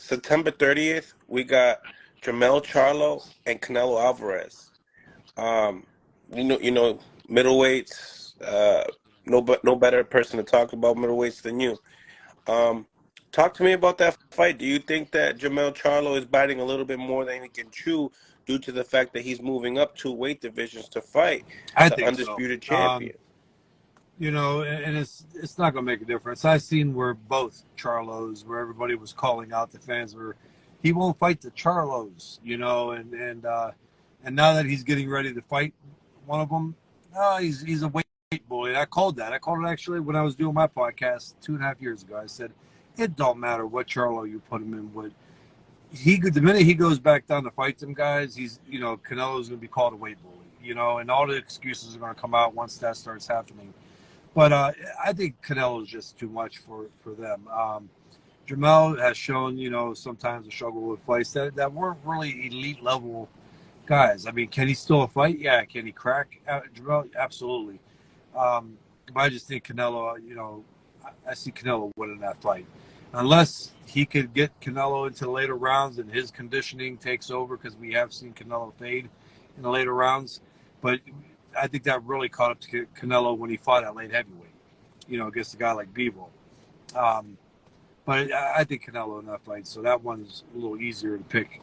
September 30th, we got Jermell Charlo and Canelo Alvarez. Um, you know, middleweights. No better person to talk about middleweights than you. Um, Talk to me about that fight. Do you think that Jermell Charlo is biting a little bit more than he can chew due to the fact that he's moving up two weight divisions to fight I the think so. undisputed champion? And it's not going to make a difference. I've seen where both Charlos, where everybody was calling out the fans, where he won't fight the Charlos, and now that he's getting ready to fight one of them, no, he's a weight bully. I called that. I called it actually when I was doing my podcast 2.5 years ago. I said it don't matter what Charlo you put him in with. The minute he goes back down to fight them guys, Canelo's going to be called a weight bully, and all the excuses are going to come out once that starts happening. But I think Canelo is just too much for them. Jermell has shown, sometimes a struggle with fights that weren't really elite level guys. I mean, can he still fight? Yeah. Can he crack Jermell? Absolutely. But I just think Canelo, I see Canelo winning that fight. Unless he could get Canelo into the later rounds and his conditioning takes over, because we have seen Canelo fade in the later rounds. But I think that really caught up to Canelo when he fought at light heavyweight, against a guy like Bivol. But I think Canelo in that fight, so that one's a little easier to pick.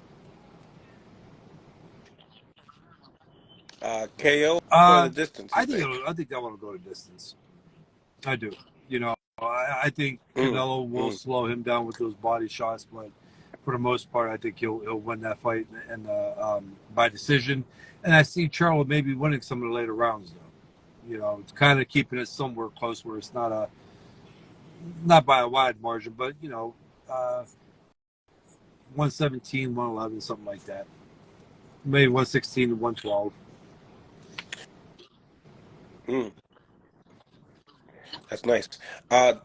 KO or the distance, you think? I think that one will go to distance. I do. I think Mm, Canelo will mm. slow him down with those body shots, but for the most part, I think he'll win that fight and by decision. And I see Charlo maybe winning some of the later rounds, though. It's kind of keeping it somewhere close where it's not by a wide margin, but 117, 111, something like that. Maybe 116 to 112. Mm, that's nice.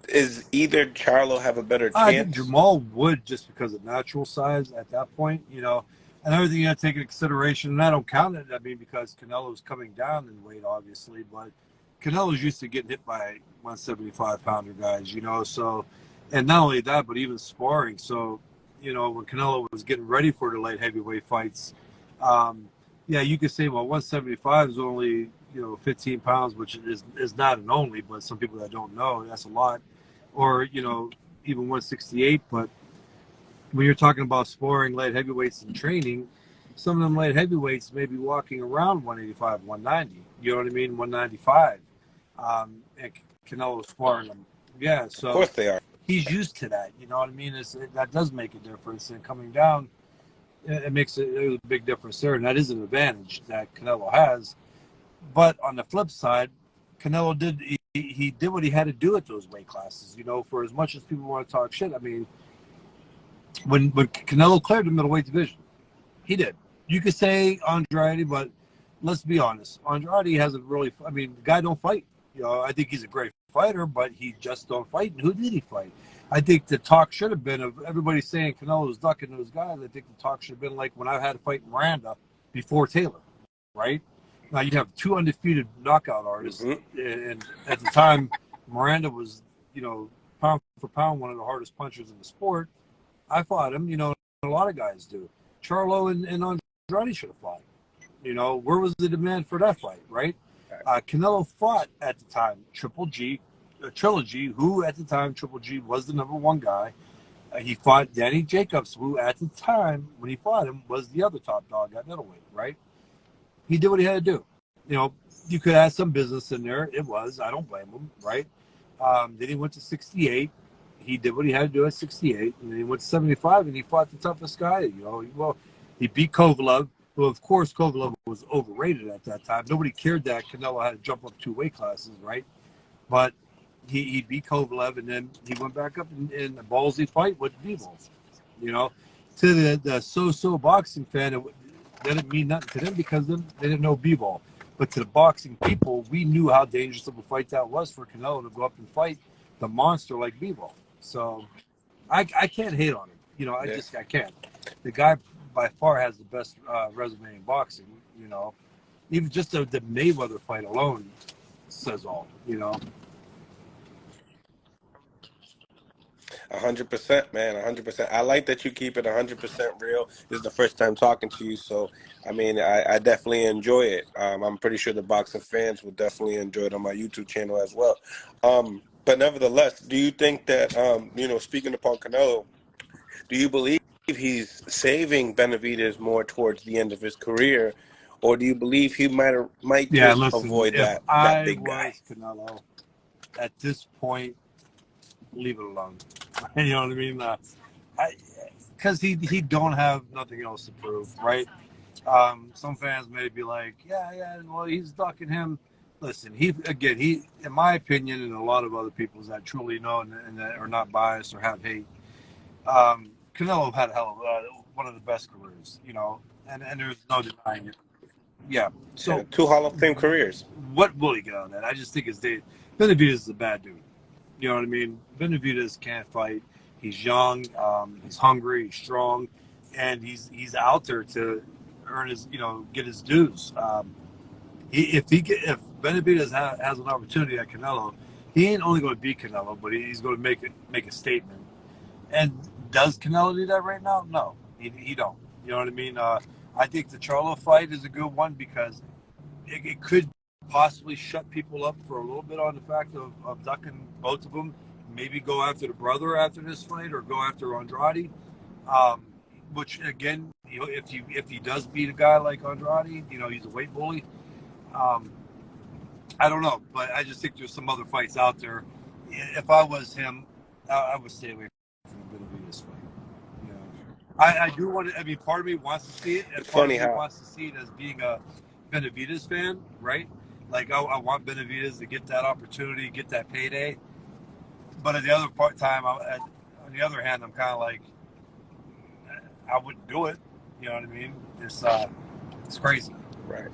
Is either Charlo have a better I think chance? Jermell would, just because of natural size at that point, Another thing you have to take into consideration, and I don't count it, because Canelo's coming down in weight, obviously, but Canelo's used to getting hit by 175-pounder guys, so, and not only that, but even sparring. So, when Canelo was getting ready for the light heavyweight fights, yeah, you could say, well, 175 is only, 15 pounds, which is not an only, but some people that don't know, that's a lot. Or, even 168, but when you're talking about sparring light heavyweights in training, some of them light heavyweights may be walking around 185, 190. You know what I mean? 195. And Canelo sparring them. Yeah, Of so course they are. he's used to that. You know what I mean? That does make a difference. And coming down, it makes a big difference there. And that is an advantage that Canelo has. But on the flip side, Canelo he did what he had to do at those weight classes. For as much as people want to talk shit, when Canelo cleared the middleweight division, he did. You could say Andrade, but let's be honest. Andrade hasn't really. The guy don't fight. I think he's a great fighter, but he just don't fight. And who did he fight? I think the talk should have been of everybody saying Canelo's ducking those guys. I think the talk should have been like when I had to fight Miranda before Taylor, right? Now you have two undefeated knockout artists, and at the time, Miranda was, pound for pound, one of the hardest punchers in the sport. I fought him, a lot of guys do. Charlo and Andrade should have fought. Where was the demand for that fight, right? Canelo fought at the time Trilogy, who at the time Triple G was the number one guy. He fought Danny Jacobs, who at the time when he fought him was the other top dog at middleweight, right? He did what he had to do. You could add some business in there. It was. I don't blame him, right? Then he went to 68. He did what he had to do at 68. And then he went to 75, and he fought the toughest guy. He beat Kovalev. Well, of course, Kovalev was overrated at that time. Nobody cared that Canelo had to jump up 2 weight classes, right? But he beat Kovalev, and then he went back up in a ballsy fight with Bivol. To the so-so boxing fan, it didn't mean nothing to them because they didn't know b-ball. But to the boxing people, we knew how dangerous of a fight that was for Canelo to go up and fight the monster like b-ball. So I can't hate on him. I can't. The guy by far has the best resume in boxing. Even just the Mayweather fight alone says all. 100%, man. 100%. I like that you keep it 100% real. This is the first time talking to you, so I mean, I definitely enjoy it. I'm pretty sure the boxing fans will definitely enjoy it on my YouTube channel as well. But nevertheless, do you think that speaking upon Canelo, do you believe he's saving Benavidez more towards the end of his career, or do you believe he might Yeah, just listen, avoid if that I big guy? was Canelo at this point, leave it alone. You know what I mean? Because he don't have nothing else to prove, right? Some fans may be like, yeah, well, he's ducking him. Listen, he, in my opinion, and a lot of other people's that truly know and that are not biased or have hate, Canelo had a hell of one of the best careers, and there's no denying it. Yeah. Yeah, So, two Hall of Fame careers. what will he get on that? I just think Benavidez is a bad dude. You know what I mean? Benavidez can't fight. He's young. He's hungry. He's strong, and he's out there to earn his, get his dues. If Benavidez has an opportunity at Canelo, he ain't only going to beat Canelo, but he's going to make a statement. And does Canelo do that right now? No, he don't. You know what I mean? I think the Charlo fight is a good one because it could possibly shut people up for a little bit on the fact of ducking both of them. Maybe go after the brother after this fight or go after Andrade. Which again, if he does beat a guy like Andrade, he's a weight bully. Um, I don't know, but I just think there's some other fights out there. If I was him, I would stay away from the Benavidez fight. You know, I do want to. I mean, part of me wants to see it, and It's part of funny me how wants to see it as being a Benavidez fan, right? Like I want Benavidez to get that opportunity, get that payday. But at the other on the other hand, I'm kind of like, I wouldn't do it. You know what I mean? It's crazy. right.